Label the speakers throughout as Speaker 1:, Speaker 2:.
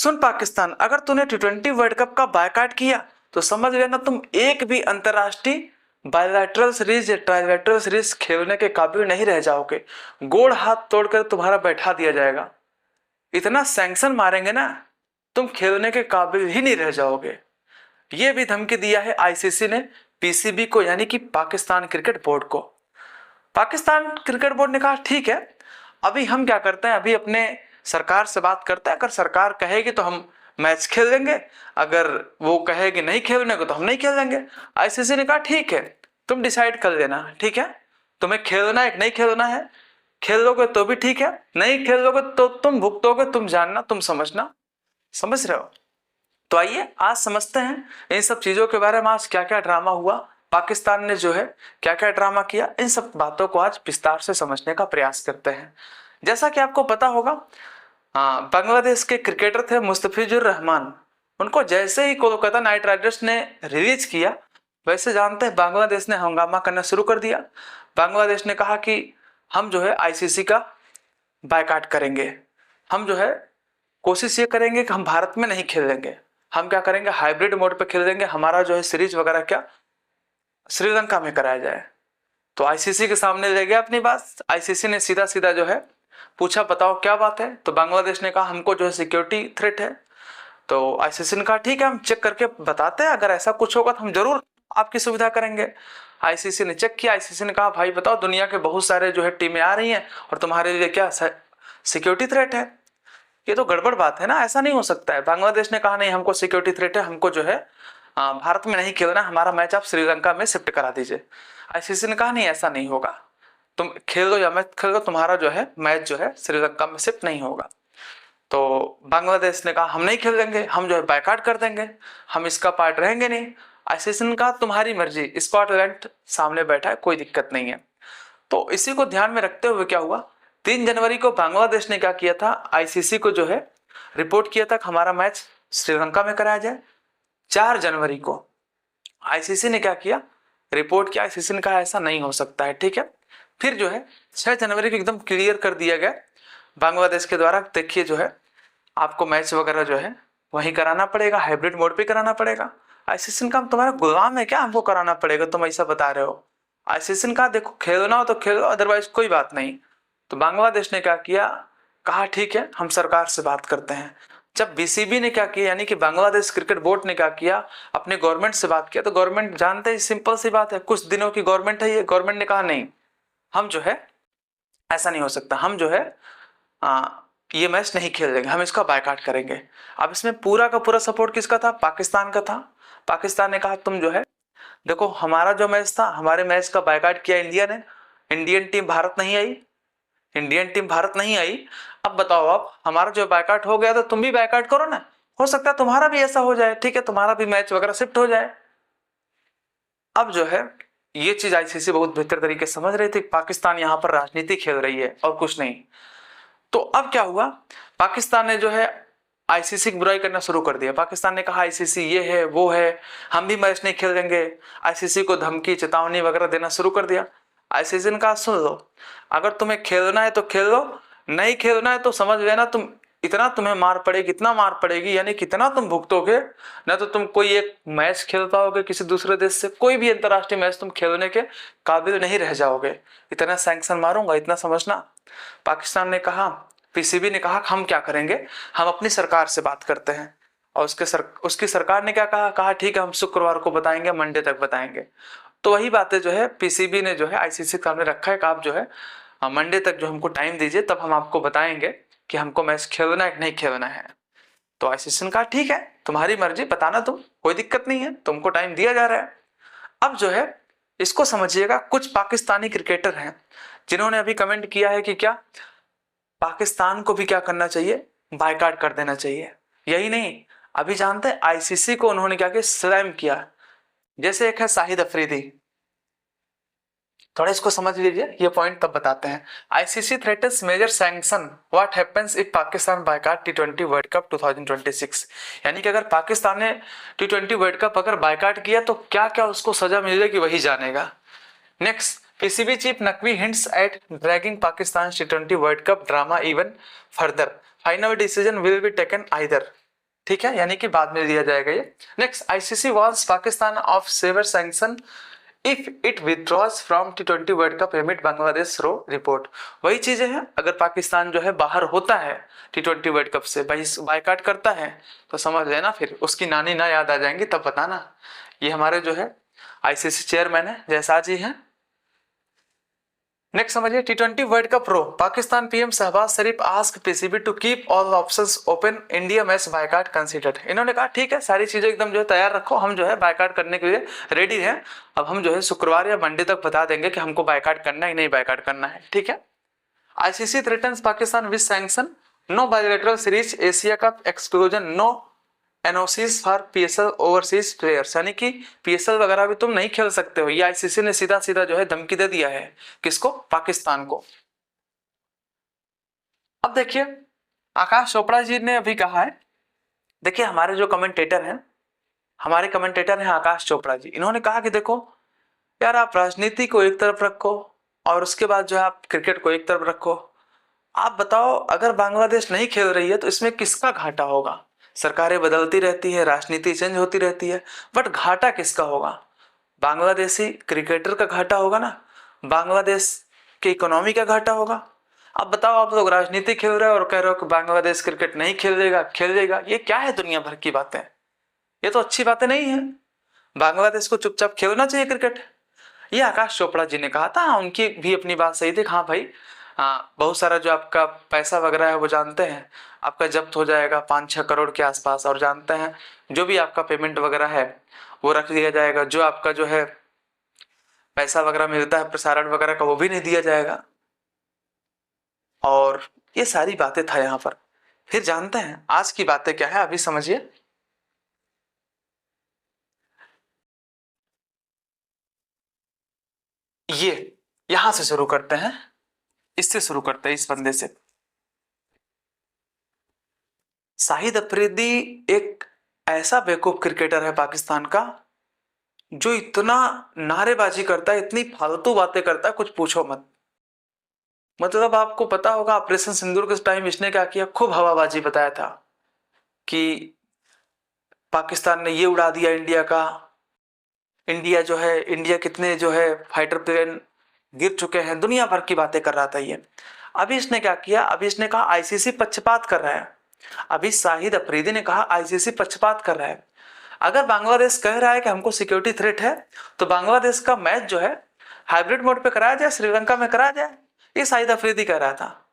Speaker 1: सुन पाकिस्तान, अगर तूने T20 world cup का बायकॉट किया तो समझ लेना तुम एक भी अंतरराष्ट्रीय बायलैटरल सीरीज या ट्राइलैटरल सीरीज खेलने के काबिल नहीं रह जाओगे। गोड़ हाथ तोड़कर तुम्हारा बैठा दिया जाएगा। इतना सैंक्शन मारेंगे ना, तुम खेलने के काबिल ही नहीं रह जाओगे। ये भी धमकी दिया है आईसीसी ने पीसीबी को, यानी कि पाकिस्तान क्रिकेट बोर्ड को। पाकिस्तान क्रिकेट बोर्ड ने कहा ठीक है, अभी हम क्या करते हैं, अभी अपने सरकार से बात करते हैं। अगर सरकार कहेगी तो हम मैच खेल लेंगे, अगर वो कहेगी नहीं खेलने को तो हम नहीं खेल लेंगे। आईसीसी ने कहा ठीक है, तुम डिसाइड कर लेना, ठीक है, तुम्हें खेलना है नहीं खेलना है, खेल लोगे तो भी ठीक है, नहीं खेल लोगे तो तुम भुगतोगे, तुम जानना, तुम समझना। समझ रहे हो? तो आइए आज समझते हैं इन सब चीजों के बारे में, आज क्या क्या ड्रामा हुआ, पाकिस्तान ने जो है क्या क्या ड्रामा किया, इन सब बातों को आज विस्तार से समझने का प्रयास करते हैं। जैसा कि आपको पता होगा, बांग्लादेश के क्रिकेटर थे मुस्तफिजुर रहमान। उनको जैसे ही कोलकाता नाइट राइडर्स ने रिलीज किया, वैसे जानते हैं बांग्लादेश ने हंगामा करना शुरू कर दिया। बांग्लादेश ने कहा कि हम जो है आईसीसी का बायकॉट करेंगे, हम जो है कोशिश ये करेंगे कि हम भारत में नहीं खेलेंगे, हम क्या करेंगे हाइब्रिड मोड पे खेलेंगे, हमारा जो है सीरीज वगैरह क्या श्रीलंका में कराया जाए। तो आईसीसी के सामने ले गया अपनी बात। आईसीसी ने सीधा सीधा जो है पूछा बताओ क्या बात है। तो बांग्लादेश ने कहा हमको जो है सिक्योरिटी थ्रेट है। तो आईसीसी ने कहा ठीक है, हम चेक करके बताते हैं, अगर ऐसा कुछ होगा तो हम जरूर आपकी सुविधा करेंगे। आईसीसी ने चेक किया, आईसीसी ने कहा भाई बताओ, दुनिया के बहुत सारे जो है टीमें आ रही हैं और तुम्हारे लिए क्या सिक्योरिटी थ्रेट है? ये तो गड़बड़ बात है ना, ऐसा नहीं हो सकता है। बांग्लादेश ने कहा नहीं, हमको सिक्योरिटी थ्रेट है, हमको जो है भारत में नहीं खेलना, हमारा मैच आप श्रीलंका में शिफ्ट करा दीजिए। आईसीसी ने कहा नहीं, ऐसा नहीं होगा, तुम खेल लो या मैच खेल लो, तुम्हारा जो है मैच जो है श्रीलंका में शिफ्ट नहीं होगा। तो बांग्लादेश ने कहा हम नहीं खेलेंगे, हम जो है बायकॉट कर देंगे, हम इसका पार्ट रहेंगे नहीं। आईसीसी ने कहा तुम्हारी मर्जी, स्कॉटलैंड सामने बैठा है, कोई दिक्कत नहीं है। तो इसी को ध्यान में रखते हुए क्या हुआ, 3 जनवरी को बांग्लादेश ने क्या किया था, आईसीसी को जो है रिपोर्ट किया था कि हमारा मैच श्रीलंका में कराया जाए। 4 जनवरी को आईसीसी ने क्या किया, रिपोर्ट किया। आईसीसी ने कहा ऐसा नहीं हो सकता है, ठीक है। फिर जो है 6 जनवरी को एकदम क्लियर कर दिया गया बांग्लादेश के द्वारा, देखिए जो है आपको मैच वगैरह जो है वहीं कराना पड़ेगा, हाइब्रिड मोड पे कराना पड़ेगा। आईसीसी ने कहा तुम्हारा गुलाम है क्या, हमको कराना पड़ेगा, तुम ऐसा बता रहे हो। आईसीसी ने कहा देखो खेलना हो तो खेलो, अदरवाइज कोई बात नहीं। तो बांग्लादेश ने क्या किया, कहा ठीक है हम सरकार से बात करते हैं। जब बीसीबी ने क्या किया, यानी कि बांग्लादेश क्रिकेट बोर्ड ने क्या किया, अपने गवर्नमेंट से बात किया, तो गवर्नमेंट जानते हैं सिंपल सी बात है, कुछ दिनों की गवर्नमेंट है ये। गवर्नमेंट ने कहा नहीं, हम जो है ऐसा नहीं हो सकता, हम जो है ये मैच नहीं खेल देंगे, हम इसका बायकॉट करेंगे। अब इसमें पूरा का पूरा सपोर्ट किसका था, पाकिस्तान का था। पाकिस्तान ने कहा तुम जो है देखो, हमारा जो मैच था, हमारे मैच का बायकॉट किया इंडिया ने, इंडियन टीम भारत नहीं आई, इंडियन टीम भारत नहीं आई। अब बताओ, आप हमारा जो बायकॉट हो गया तो तुम भी बायकॉट करो ना, हो सकता है तुम्हारा भी ऐसा हो जाए, ठीक है, तुम्हारा भी मैच वगैरह शिफ्ट हो जाए। अब जो है ये चीज आईसीसी बहुत बेहतर तरीके से समझ रही थी, पाकिस्तान यहाँ पर राजनीति खेल रही है और कुछ नहीं। तो अब क्या हुआ, पाकिस्तान ने जो है आईसीसी की बुराई करना शुरू कर दिया। पाकिस्तान ने कहा आईसीसी ये है वो है, हम भी मैच नहीं खेल देंगे। आईसीसी को धमकी चेतावनी वगैरह देना शुरू कर दिया। आईसीसी ने कहा सुन लो, अगर तुम्हें खेलना है तो खेल लो, नहीं खेलना है तो समझ लेना तुम, इतना तुम्हें मार पड़ेगी, इतना मार पड़ेगी, यानी कितना तुम भुगतोगे, ना तो तुम कोई एक मैच खेल पाओगे किसी दूसरे देश से, कोई भी अंतरराष्ट्रीय मैच तुम खेलने के काबिल नहीं रह जाओगे, इतना सैंक्शन मारूंगा, इतना समझना। पाकिस्तान ने कहा, पीसीबी ने कहा हम क्या करेंगे, हम अपनी सरकार से बात करते हैं। और उसकी सरकार ने क्या कहा ठीक है हम शुक्रवार को बताएंगे, मंडे तक बताएंगे। तो वही बातें जो है पीसीबी ने जो है आईसीसी के सामने रखा है कि आप जो है मंडे तक जो हमको टाइम दीजिए, तब हम आपको बताएंगे कि हमको मैच खेलना है कि नहीं खेलना है। तो आईसीसी ने कहा ठीक है तुम्हारी मर्जी, बताना तुम, कोई दिक्कत नहीं है, तुमको टाइम दिया जा रहा है। अब जो है इसको समझिएगा, कुछ पाकिस्तानी क्रिकेटर हैं जिन्होंने अभी कमेंट किया है कि क्या पाकिस्तान को भी क्या करना चाहिए, बायकॉट कर देना चाहिए। यही नहीं, अभी जानते हैं आईसीसी को उन्होंने क्या किया, स्लैम किया। जैसे एक है शाहिद अफरीदी, थोड़ा इसको समझ लीजिए, ये पॉइंट तब बताते हैं। ICC threatens major sanction what happens if Pakistan boycott टी20 वर्ल्ड कप 2026, यानी कि अगर पाकिस्तान ने टी20 वर्ल्ड कप अगर बायकॉट किया तो क्या क्या उसको सजा मिलेगी वही जानेगा। Next, PCB chief Naqvi hints at dragging Pakistan टी20 world cup drama even further, final decision will be taken either. ठीक है, यानी कि बाद में दिया जाएगा ये। Next, ICC warns Pakistan of saver sanction if it withdraws from T20 world cup amid Bangladesh row report. वही चीजें हैं, अगर पाकिस्तान जो है बाहर होता है T20 वर्ल्ड कप से, बाइकाट करता है, तो समझ लेना फिर उसकी नानी ना याद आ जाएंगी, तब बताना। ये हमारे जो है आईसीसी चेयरमैन है जयसा जी हैं। नेक्स्ट समझिए, T20 world cup row Pakistan PM Shahbaz Sharif ask PCB to keep all options open, India match boycott considered. इन्होंने कहा ठीक है, सारी चीजें एकदम जो है तैयार रखो, हम जो है बायकाट करने के लिए रेडी हैं। अब हम जो है शुक्रवार या मंडे तक बता देंगे कि हमको बायकाट करना है नहीं बायकाट करना है, ठीक है। ICC threatens Pakistan with sanction, no bilateral series, Asia cup exclusion, no NOCs for PSL overseas players, यानी कि पीएसएल वगैरह भी तुम नहीं खेल सकते हो। ये आईसीसी ने सीधा सीधा जो है धमकी दे दिया है, किसको? पाकिस्तान को। अब देखिए, आकाश चोपड़ा जी ने अभी कहा है, देखिए हमारे जो कमेंटेटर हैं, हमारे कमेंटेटर हैं आकाश चोपड़ा जी, इन्होंने कहा कि देखो यार, आप राजनीति को एक तरफ रखो और उसके बाद जो है आप क्रिकेट को एक तरफ रखो। आप बताओ, अगर बांग्लादेश नहीं खेल रही है तो इसमें किसका घाटा होगा? सरकारें बदलती रहती है, राजनीति चेंज होती रहती है, बट घाटा किसका होगा? बांग्लादेशी क्रिकेटर का घाटा होगा ना, बांग्लादेश की इकोनॉमी का घाटा होगा। अब बताओ, आप लोग राजनीति खेल रहे हो और कह रहे हो कि बांग्लादेश क्रिकेट नहीं खेलेगा। ये क्या है दुनिया भर की बातें? ये तो अच्छी बातें नहीं है। बांग्लादेश को चुपचाप खेलना चाहिए क्रिकेट। ये आकाश चोपड़ा जी ने कहा था, उनकी भी अपनी बात सही थी। हाँ भाई, हाँ, बहुत सारा जो आपका पैसा वगैरह है वो जानते हैं आपका जब्त हो जाएगा 5-6 करोड़ के आसपास, और जानते हैं जो भी आपका पेमेंट वगैरह है वो रख दिया जाएगा, जो आपका जो है पैसा वगैरह मिलता है प्रसारण वगैरह का वो भी नहीं दिया जाएगा। और ये सारी बातें था यहाँ पर। फिर जानते हैं आज की बातें क्या है, अभी समझिए। ये यहां से शुरू करते हैं, इससे शुरू करते हैं, इस बंदे से। शाहिद अफरीदी एक ऐसा बेवकूफ क्रिकेटर है पाकिस्तान का, जो इतना नारेबाजी करता है, इतनी फालतू बातें करता है, कुछ पूछो मत। मतलब आपको पता होगा ऑपरेशन सिंदूर के टाइम इसने क्या किया, खूब हवाबाजी बताया था कि पाकिस्तान ने ये उड़ा दिया इंडिया का, इंडिया जो है, इंडिया कितने जो है फाइटर प्लेन गिर चुके हैं, दुनिया भर की बातें कर रहा था ये। अभी इसने क्या किया, अभी इसने कहा आईसीसी पक्षपात कर रहा है। अभी शाहिद अफरीदी ने कहा आईसीसी पक्षपात कर रहा है। अगर बांग्लादेश कह रहा है कि हमको सिक्योरिटी थ्रेट है, तो बांग्लादेश का मैच जो है हाइब्रिड मोड पे कराया जाए, श्रीलंका में कराया जाए, ये शाहिद अफरीदी कह रहा था।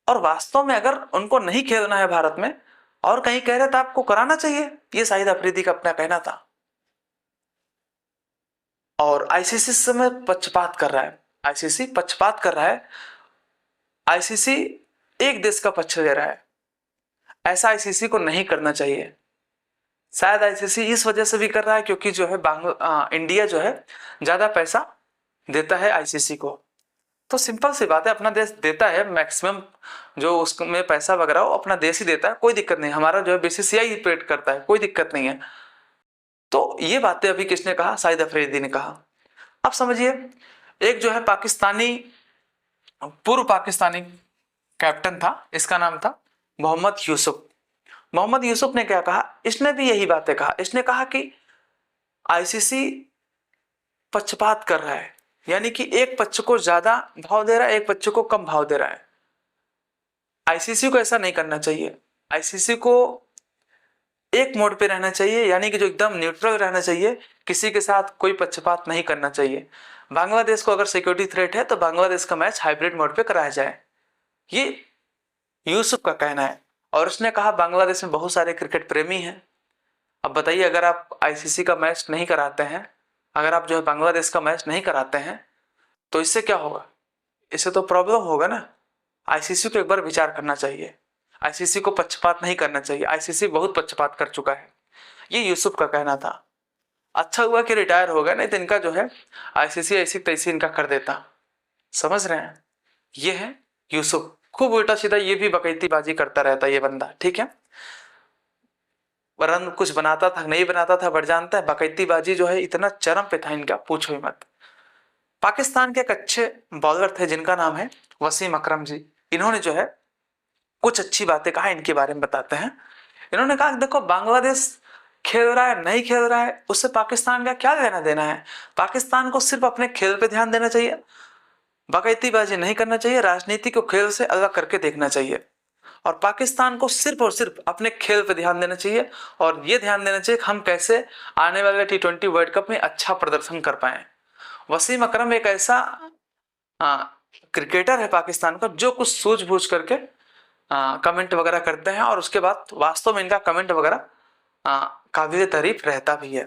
Speaker 1: और वास्तव में अगर उनको नहीं खेलना है भारत में और कहीं कह रहे तो आपको कराना चाहिए, ये शाहिद अफरीदी का अपना कहना था। और आईसीसी इस समय पक्षपात कर रहा है, आईसीसी पक्षपात कर रहा है, आईसीसी एक देश का पक्ष ले रहा है। ऐसा आईसीसी को नहीं करना चाहिए। शायद आईसीसी इस वजह से भी कर रहा है क्योंकि जो है इंडिया जो है ज्यादा पैसा देता है आईसीसी को। तो सिंपल सी बात है, अपना देश देता है मैक्सिमम जो उसमें पैसा वगैरह वो अपना देश ही देता है, कोई दिक्कत नहीं। हमारा जो है बीसीसीआई ही पेड करता है, कोई दिक्कत नहीं है। तो ये बातें अभी किसने कहा, शाहिद अफरीदी ने कहा। अब समझिए, एक जो है पाकिस्तानी, पूर्व पाकिस्तानी कैप्टन था, इसका नाम था मोहम्मद यूसुफ। मोहम्मद यूसुफ ने क्या कहा, इसने भी यही बातें कहा। इसने कहा कि आईसीसी पक्षपात कर रहा है, यानी कि एक पक्ष को ज्यादा भाव दे रहा है, एक पक्ष को कम भाव दे रहा है। आईसीसी को ऐसा नहीं करना चाहिए। आईसीसी को एक मोड पे रहना चाहिए, यानी कि जो एकदम न्यूट्रल रहना चाहिए, किसी के साथ कोई पक्षपात नहीं करना चाहिए। बांग्लादेश को अगर सिक्योरिटी थ्रेट है तो बांग्लादेश का मैच हाइब्रिड मोड पे कराया जाए, ये यूसुफ का कहना है। और उसने कहा बांग्लादेश में बहुत सारे क्रिकेट प्रेमी हैं। अब बताइए, अगर आप आईसीसी का मैच नहीं कराते हैं, अगर आप जो है बांग्लादेश का मैच नहीं कराते हैं, तो इससे क्या होगा? इससे तो प्रॉब्लम होगा ना। आईसीसी को एक बार विचार करना चाहिए, आईसीसी को पक्षपात नहीं करना चाहिए। आईसीसी बहुत पक्षपात कर चुका है, ये यूसुफ का कहना था। अच्छा हुआ कि रिटायर हो गया, नहीं तो इनका जो है आईसीसी ऐसी तैसी इनका कर देता। समझ रहे हैं? ये है यूसुफ, खूब उल्टा सीधा ये भी बकैतीबाजी करता रहता ये बंदा, ठीक है। वरन कुछ बनाता था नहीं बनाता था, बट जानता है बकैतीबाजी जो है इतना चरम पे था इनका, पूछो ही मत। पाकिस्तान के एक अच्छे बॉलर थे जिनका नाम है वसीम अकरम जी। इन्होंने जो है कुछ अच्छी बातें कहा, इनके बारे में बताते हैं। इन्होंने कहा देखो बांग्लादेश खेल रहा है नहीं खेल रहा है उससे पाकिस्तान का क्या लेना देना है, पाकिस्तान को सिर्फ अपने खेल पे ध्यान देना चाहिए, बाकायदीबाजी नहीं करना चाहिए, राजनीति को खेल से अलग करके देखना चाहिए और पाकिस्तान को सिर्फ और सिर्फ अपने खेल पे ध्यान देना चाहिए और ये ध्यान देना चाहिए कि हम कैसे आने वाले T20 वर्ल्ड कप में अच्छा प्रदर्शन कर पाए। वसीम अकरम एक ऐसा क्रिकेटर है पाकिस्तान का जो कुछ सूझबूझ करके कमेंट वगैरह करते हैं और उसके बाद वास्तव में इनका कमेंट वगैरह काबिल तारीफ रहता भी है।